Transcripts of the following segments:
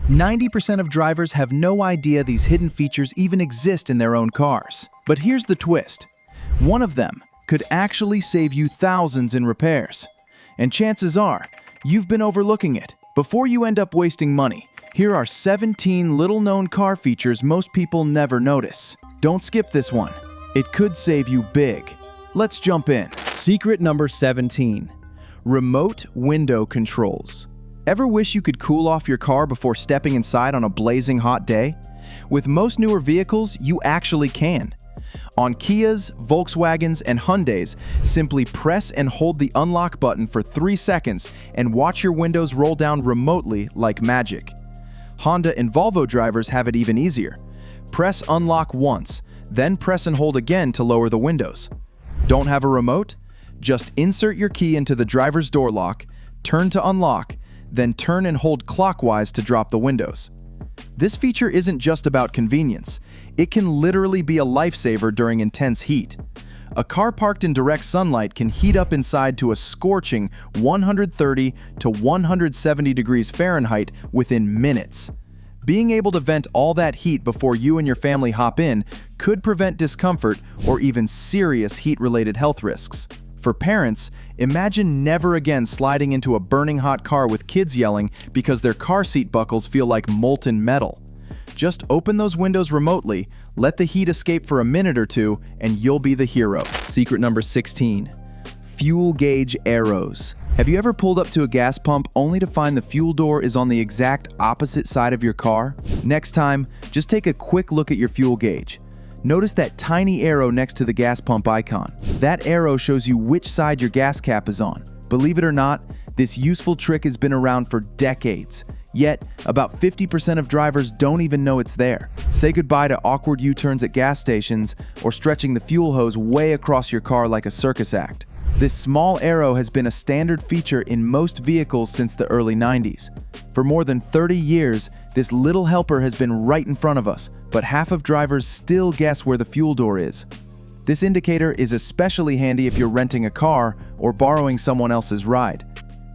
90% of drivers have no idea these hidden features even exist in their own cars. But here's the twist. One of them could actually save you thousands in repairs. And chances are, you've been overlooking it. Before you end up wasting money, here are 17 little-known car features most people never notice. Don't skip this one. It could save you big. Let's jump in. Secret number 17. Remote window controls. Ever wish you could cool off your car before stepping inside on a blazing hot day? With most newer vehicles, you actually can. On Kias, Volkswagens, and Hyundais, simply press and hold the unlock button for 3 seconds and watch your windows roll down remotely like magic. Honda and Volvo drivers have it even easier. Press unlock once, then press and hold again to lower the windows. Don't have a remote? Just insert your key into the driver's door lock, turn to unlock, then turn and hold clockwise to drop the windows. This feature isn't just about convenience. It can literally be a lifesaver during intense heat. A car parked in direct sunlight can heat up inside to a scorching 130 to 170 degrees Fahrenheit within minutes. Being able to vent all that heat before you and your family hop in could prevent discomfort or even serious heat-related health risks. For parents, imagine never again sliding into a burning hot car with kids yelling because their car seat buckles feel like molten metal. Just open those windows remotely, let the heat escape for a minute or two, and you'll be the hero. Secret number 16. Fuel gauge arrows. Have you ever pulled up to a gas pump only to find the fuel door is on the exact opposite side of your car? Next time, just take a quick look at your fuel gauge. Notice that tiny arrow next to the gas pump icon. That arrow shows you which side your gas cap is on. Believe it or not, this useful trick has been around for decades. Yet, about 50% of drivers don't even know it's there. Say goodbye to awkward U-turns at gas stations or stretching the fuel hose way across your car like a circus act. This small arrow has been a standard feature in most vehicles since the early 90s. For more than 30 years, this little helper has been right in front of us, but half of drivers still guess where the fuel door is. This indicator is especially handy if you're renting a car or borrowing someone else's ride.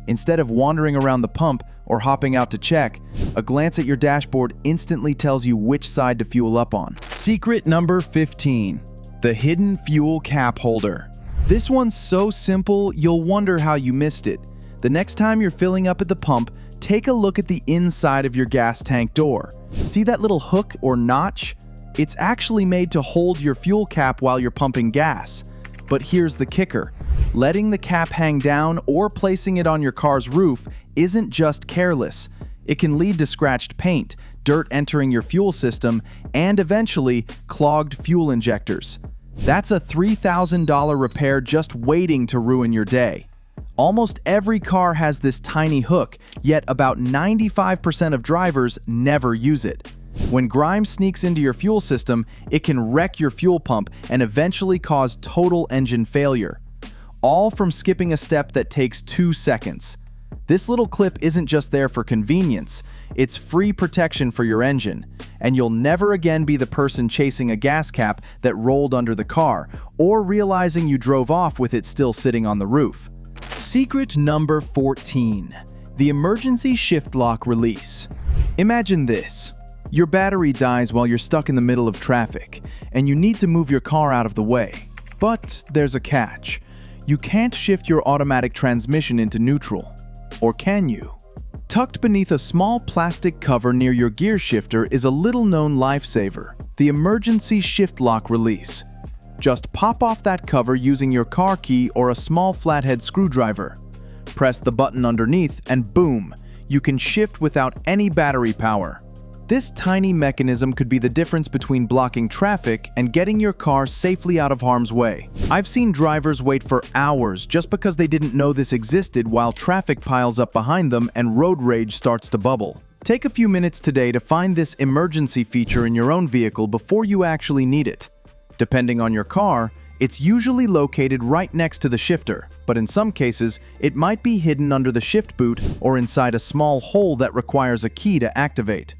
Instead of wandering around the pump or hopping out to check, a glance at your dashboard instantly tells you which side to fuel up on. Secret number 15. The hidden fuel cap holder. This one's so simple, you'll wonder how you missed it. The next time you're filling up at the pump, take a look at the inside of your gas tank door. See that little hook or notch? It's actually made to hold your fuel cap while you're pumping gas. But here's the kicker. Letting the cap hang down or placing it on your car's roof isn't just careless. It can lead to scratched paint, dirt entering your fuel system, and eventually clogged fuel injectors. That's a $3,000 repair just waiting to ruin your day. Almost every car has this tiny hook, yet about 95% of drivers never use it. When grime sneaks into your fuel system, it can wreck your fuel pump and eventually cause total engine failure. All from skipping a step that takes 2 seconds. This little clip isn't just there for convenience, it's free protection for your engine, and you'll never again be the person chasing a gas cap that rolled under the car, or realizing you drove off with it still sitting on the roof. Secret number 14. The emergency shift lock release. Imagine this. Your battery dies while you're stuck in the middle of traffic, and you need to move your car out of the way. But there's a catch. You can't shift your automatic transmission into neutral. Or can you? Tucked beneath a small plastic cover near your gear shifter is a little-known lifesaver, the emergency shift lock release. Just pop off that cover using your car key or a small flathead screwdriver. Press the button underneath and boom, you can shift without any battery power. This tiny mechanism could be the difference between blocking traffic and getting your car safely out of harm's way. I've seen drivers wait for hours just because they didn't know this existed while traffic piles up behind them and road rage starts to bubble. Take a few minutes today to find this emergency feature in your own vehicle before you actually need it. Depending on your car, it's usually located right next to the shifter, but in some cases, it might be hidden under the shift boot or inside a small hole that requires a key to activate.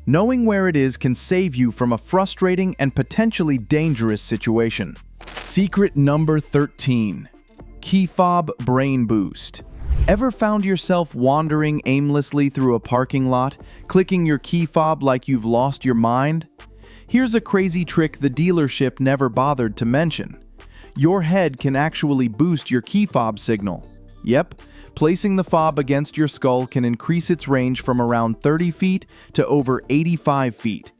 Knowing where it is can save you from a frustrating and potentially dangerous situation. Secret number 13. Key fob brain boost. Ever found yourself wandering aimlessly through a parking lot, clicking your key fob like you've lost your mind? Here's a crazy trick the dealership never bothered to mention. Your head can actually boost your key fob signal. Yep, placing the fob against your skull can increase its range from around 30 feet to over 85 feet.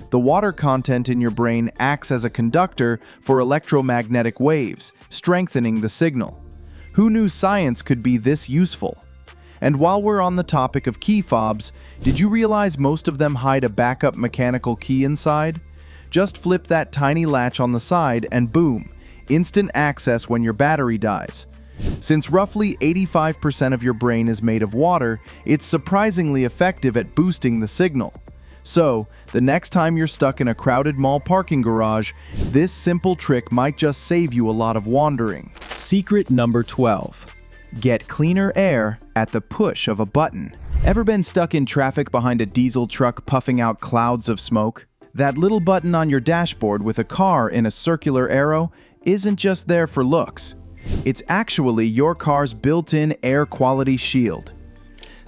The water content in your brain acts as a conductor for electromagnetic waves, strengthening the signal. Who knew science could be this useful? And while we're on the topic of key fobs, did you realize most of them hide a backup mechanical key inside? Just flip that tiny latch on the side and boom, instant access when your battery dies. Since roughly 85% of your brain is made of water, it's surprisingly effective at boosting the signal. So, the next time you're stuck in a crowded mall parking garage, this simple trick might just save you a lot of wandering. Secret number 12. Get cleaner air at the push of a button. Ever been stuck in traffic behind a diesel truck puffing out clouds of smoke? That little button on your dashboard with a car in a circular arrow isn't just there for looks. It's actually your car's built-in air quality shield.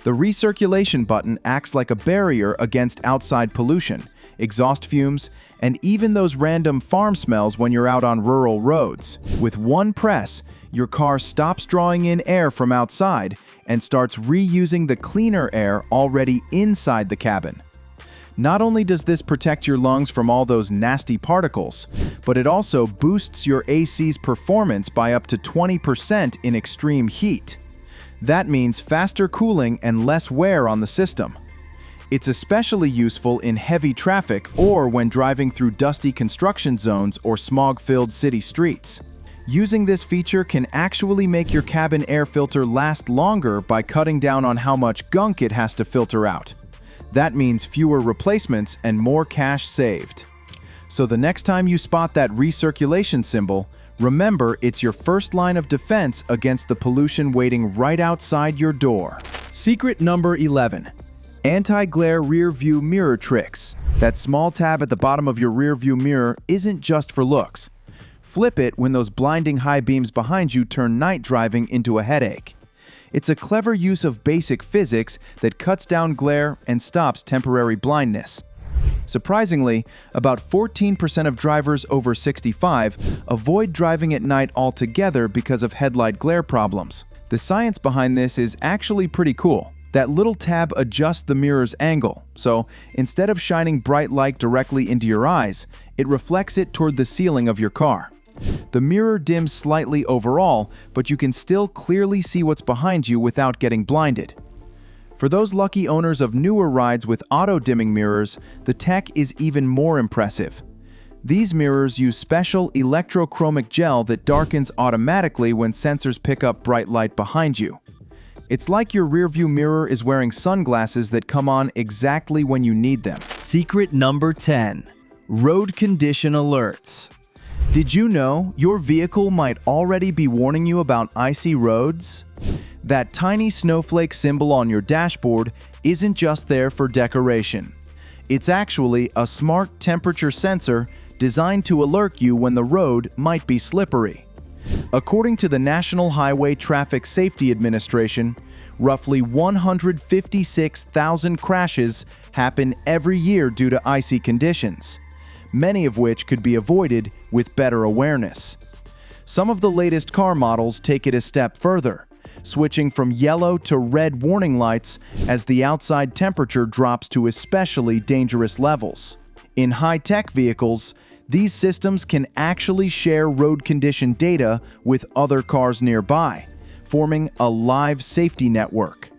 The recirculation button acts like a barrier against outside pollution, exhaust fumes, and even those random farm smells when you're out on rural roads. With one press, your car stops drawing in air from outside and starts reusing the cleaner air already inside the cabin. Not only does this protect your lungs from all those nasty particles, but it also boosts your AC's performance by up to 20% in extreme heat. That means faster cooling and less wear on the system. It's especially useful in heavy traffic or when driving through dusty construction zones or smog-filled city streets. Using this feature can actually make your cabin air filter last longer by cutting down on how much gunk it has to filter out. That means fewer replacements and more cash saved. So the next time you spot that recirculation symbol, remember it's your first line of defense against the pollution waiting right outside your door. Secret number 11. Anti-glare rear view mirror tricks. That small tab at the bottom of your rear view mirror isn't just for looks. Flip it when those blinding high beams behind you turn night driving into a headache. It's a clever use of basic physics that cuts down glare and stops temporary blindness. Surprisingly, about 14% of drivers over 65 avoid driving at night altogether because of headlight glare problems. The science behind this is actually pretty cool. That little tab adjusts the mirror's angle, so instead of shining bright light directly into your eyes, it reflects it toward the ceiling of your car. The mirror dims slightly overall, but you can still clearly see what's behind you without getting blinded. For those lucky owners of newer rides with auto-dimming mirrors, the tech is even more impressive. These mirrors use special electrochromic gel that darkens automatically when sensors pick up bright light behind you. It's like your rearview mirror is wearing sunglasses that come on exactly when you need them. Secret number 10. Road condition alerts. Did you know your vehicle might already be warning you about icy roads? That tiny snowflake symbol on your dashboard isn't just there for decoration. It's actually a smart temperature sensor designed to alert you when the road might be slippery. According to the National Highway Traffic Safety Administration, roughly 156,000 crashes happen every year due to icy conditions, many of which could be avoided with better awareness. Some of the latest car models take it a step further, switching from yellow to red warning lights as the outside temperature drops to especially dangerous levels. In high-tech vehicles, these systems can actually share road condition data with other cars nearby, forming a live safety network.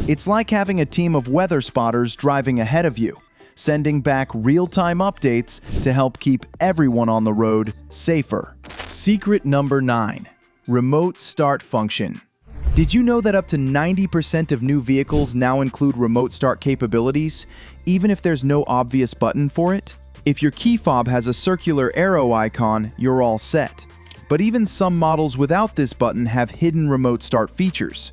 It's like having a team of weather spotters driving ahead of you, sending back real-time updates to help keep everyone on the road safer. Secret number 9. Remote start function. Did you know that up to 90% of new vehicles now include remote start capabilities, even if there's no obvious button for it? If your key fob has a circular arrow icon, you're all set. But even some models without this button have hidden remote start features.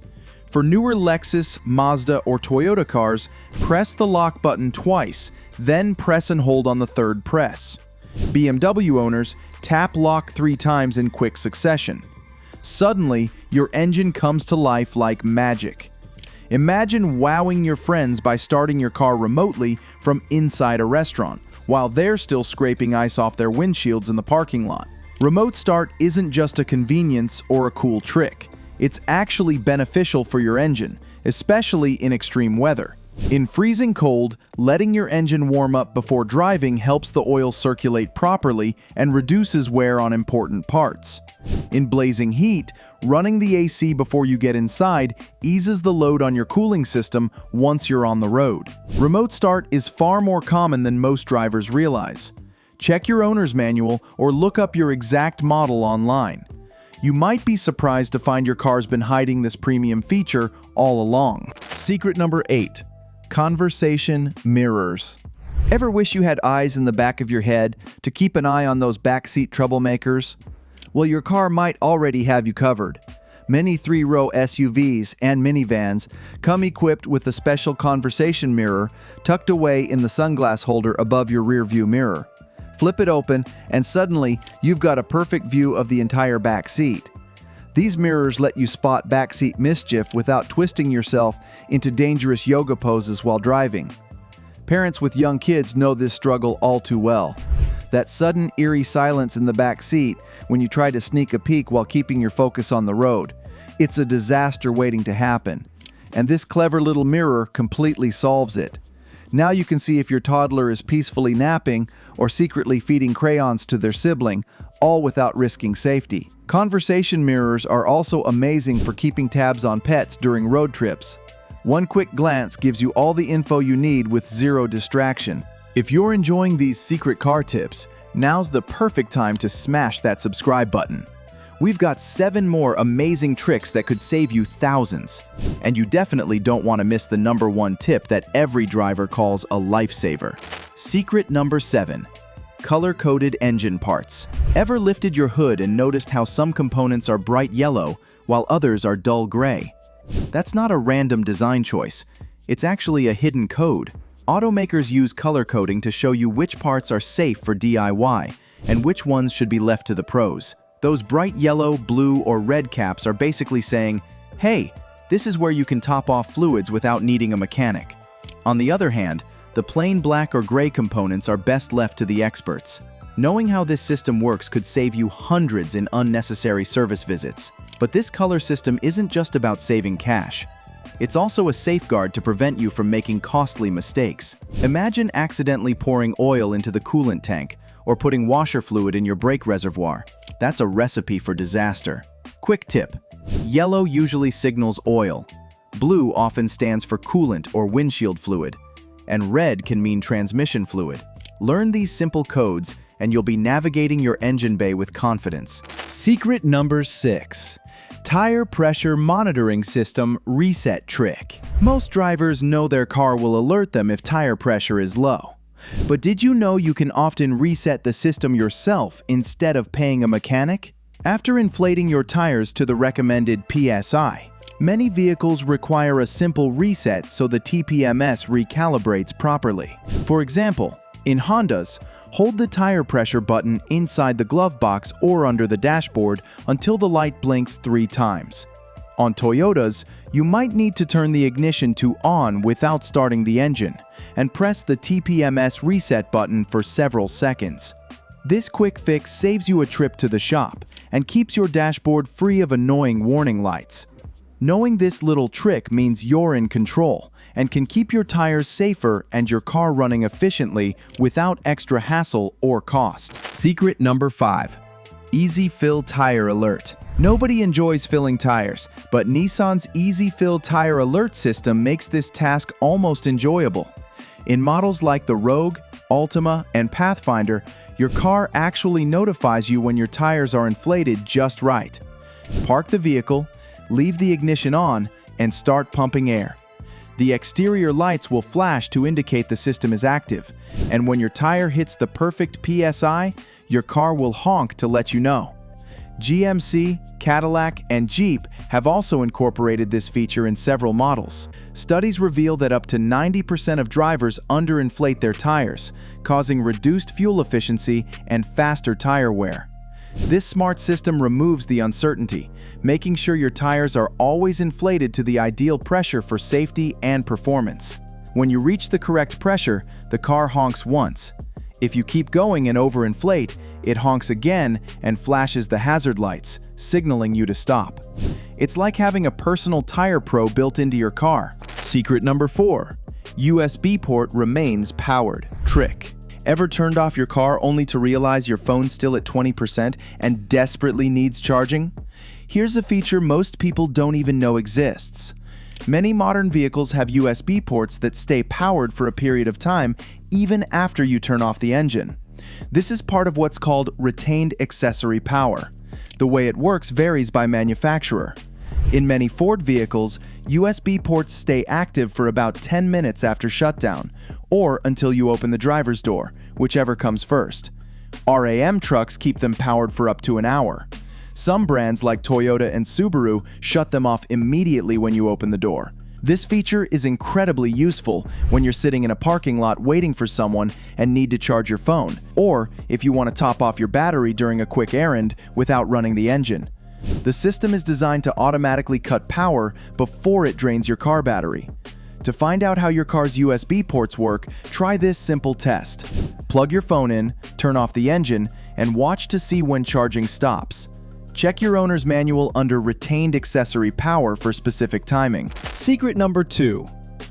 For newer Lexus, Mazda, or Toyota cars, press the lock button twice, then press and hold on the third press. BMW owners tap lock 3 times in quick succession. Suddenly, your engine comes to life like magic. Imagine wowing your friends by starting your car remotely from inside a restaurant, while they're still scraping ice off their windshields in the parking lot. Remote start isn't just a convenience or a cool trick. It's actually beneficial for your engine, especially in extreme weather. In freezing cold, letting your engine warm up before driving helps the oil circulate properly and reduces wear on important parts. In blazing heat, running the AC before you get inside eases the load on your cooling system once you're on the road. Remote start is far more common than most drivers realize. Check your owner's manual or look up your exact model online. You might be surprised to find your car's been hiding this premium feature all along. Secret number 8. Conversation mirrors. Ever wish you had eyes in the back of your head to keep an eye on those backseat troublemakers? Well, your car might already have you covered. Many 3-row SUVs and minivans come equipped with a special conversation mirror tucked away in the sunglass holder above your rear-view mirror. Flip it open, and suddenly you've got a perfect view of the entire back seat. These mirrors let you spot backseat mischief without twisting yourself into dangerous yoga poses while driving. Parents with young kids know this struggle all too well. That sudden, eerie silence in the back seat when you try to sneak a peek while keeping your focus on the road. It's a disaster waiting to happen. And this clever little mirror completely solves it. Now you can see if your toddler is peacefully napping or secretly feeding crayons to their sibling, all without risking safety. Conversation mirrors are also amazing for keeping tabs on pets during road trips. One quick glance gives you all the info you need with zero distraction. If you're enjoying these secret car tips, now's the perfect time to smash that subscribe button. We've got 7 more amazing tricks that could save you thousands. And you definitely don't want to miss the number 1 tip that every driver calls a lifesaver. Secret number 7. Color-coded engine parts. Ever lifted your hood and noticed how some components are bright yellow while others are dull gray? That's not a random design choice. It's actually a hidden code. Automakers use color coding to show you which parts are safe for DIY and which ones should be left to the pros. Those bright yellow, blue, or red caps are basically saying, hey, this is where you can top off fluids without needing a mechanic. On the other hand, the plain black or gray components are best left to the experts. Knowing how this system works could save you hundreds in unnecessary service visits. But this color system isn't just about saving cash. It's also a safeguard to prevent you from making costly mistakes. Imagine accidentally pouring oil into the coolant tank or putting washer fluid in your brake reservoir. That's a recipe for disaster. Quick tip: yellow usually signals oil, blue often stands for coolant or windshield fluid, and red can mean transmission fluid. Learn these simple codes and you'll be navigating your engine bay with confidence. Secret number 6. Tire pressure monitoring system reset trick. Most drivers know their car will alert them if tire pressure is low. But did you know you can often reset the system yourself instead of paying a mechanic? After inflating your tires to the recommended PSI, many vehicles require a simple reset so the TPMS recalibrates properly. For example, in Hondas, hold the tire pressure button inside the glove box or under the dashboard until the light blinks 3 times. On Toyotas, you might need to turn the ignition to on without starting the engine, and press the TPMS reset button for several seconds. This quick fix saves you a trip to the shop and keeps your dashboard free of annoying warning lights. Knowing this little trick means you're in control and can keep your tires safer and your car running efficiently without extra hassle or cost. Secret number 5. Easy Fill Tire Alert. Nobody enjoys filling tires, but Nissan's Easy Fill Tire Alert system makes this task almost enjoyable. In models like the Rogue, Altima, and Pathfinder, your car actually notifies you when your tires are inflated just right. Park the vehicle, leave the ignition on, and start pumping air. The exterior lights will flash to indicate the system is active, and when your tire hits the perfect PSI, your car will honk to let you know. GMC, Cadillac, and Jeep have also incorporated this feature in several models. Studies reveal that up to 90% of drivers underinflate their tires, causing reduced fuel efficiency and faster tire wear. This smart system removes the uncertainty, making sure your tires are always inflated to the ideal pressure for safety and performance. When you reach the correct pressure, the car honks once. If you keep going and overinflate, it honks again and flashes the hazard lights, signaling you to stop. It's like having a personal tire pro built into your car. Secret number 4. USB port remains powered. Trick. Ever turned off your car only to realize your phone's still at 20% and desperately needs charging? Here's a feature most people don't even know exists. Many modern vehicles have USB ports that stay powered for a period of time even after you turn off the engine. This is part of what's called retained accessory power. The way it works varies by manufacturer. In many Ford vehicles, USB ports stay active for about 10 minutes after shutdown, or until you open the driver's door, whichever comes first. RAM trucks keep them powered for up to an hour. Some brands like Toyota and Subaru shut them off immediately when you open the door. This feature is incredibly useful when you're sitting in a parking lot waiting for someone and need to charge your phone, or if you want to top off your battery during a quick errand without running the engine. The system is designed to automatically cut power before it drains your car battery. To find out how your car's USB ports work, try this simple test. Plug your phone in, turn off the engine, and watch to see when charging stops. Check your owner's manual under Retained Accessory Power for specific timing. Secret number 2.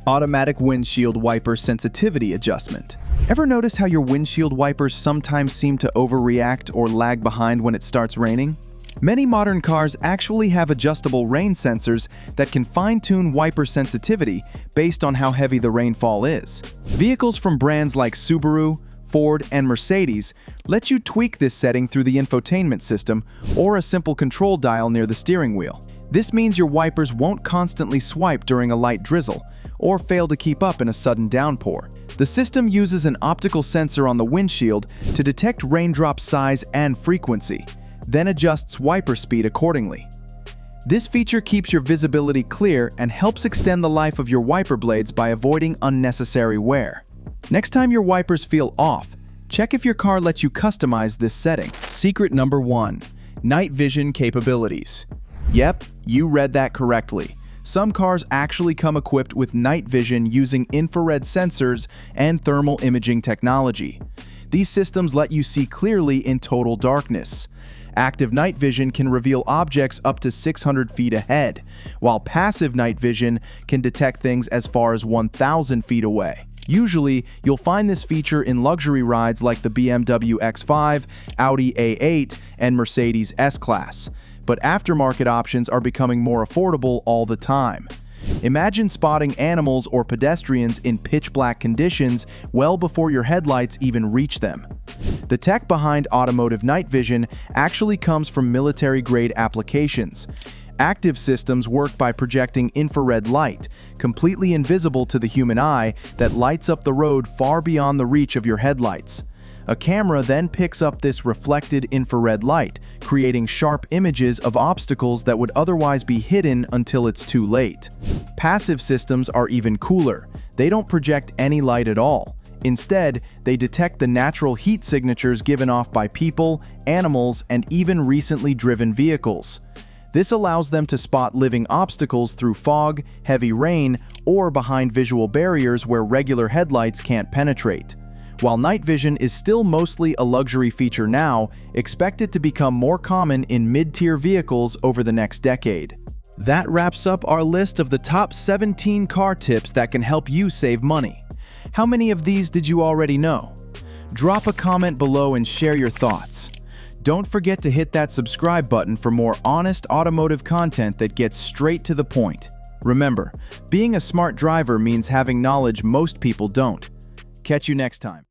Automatic windshield wiper sensitivity adjustment. Ever notice how your windshield wipers sometimes seem to overreact or lag behind when it starts raining? Many modern cars actually have adjustable rain sensors that can fine-tune wiper sensitivity based on how heavy the rainfall is. Vehicles from brands like Subaru, Ford, and Mercedes let you tweak this setting through the infotainment system or a simple control dial near the steering wheel. This means your wipers won't constantly swipe during a light drizzle or fail to keep up in a sudden downpour. The system uses an optical sensor on the windshield to detect raindrop size and frequency, then adjusts wiper speed accordingly. This feature keeps your visibility clear and helps extend the life of your wiper blades by avoiding unnecessary wear. Next time your wipers feel off, check if your car lets you customize this setting. Secret number 1. Night vision capabilities. Yep, you read that correctly. Some cars actually come equipped with night vision using infrared sensors and thermal imaging technology. These systems let you see clearly in total darkness. Active night vision can reveal objects up to 600 feet ahead, while passive night vision can detect things as far as 1,000 feet away. Usually, you'll find this feature in luxury rides like the BMW X5, Audi A8, and Mercedes S-Class, but aftermarket options are becoming more affordable all the time. Imagine spotting animals or pedestrians in pitch-black conditions well before your headlights even reach them. The tech behind automotive night vision actually comes from military-grade applications. Active systems work by projecting infrared light, completely invisible to the human eye, that lights up the road far beyond the reach of your headlights. A camera then picks up this reflected infrared light, creating sharp images of obstacles that would otherwise be hidden until it's too late. Passive systems are even cooler. They don't project any light at all. Instead, they detect the natural heat signatures given off by people, animals, and even recently driven vehicles. This allows them to spot living obstacles through fog, heavy rain, or behind visual barriers where regular headlights can't penetrate. While night vision is still mostly a luxury feature now, expect it to become more common in mid-tier vehicles over the next decade. That wraps up our list of the top 17 car tips that can help you save money. How many of these did you already know? Drop a comment below and share your thoughts. Don't forget to hit that subscribe button for more honest automotive content that gets straight to the point. Remember, being a smart driver means having knowledge most people don't. Catch you next time.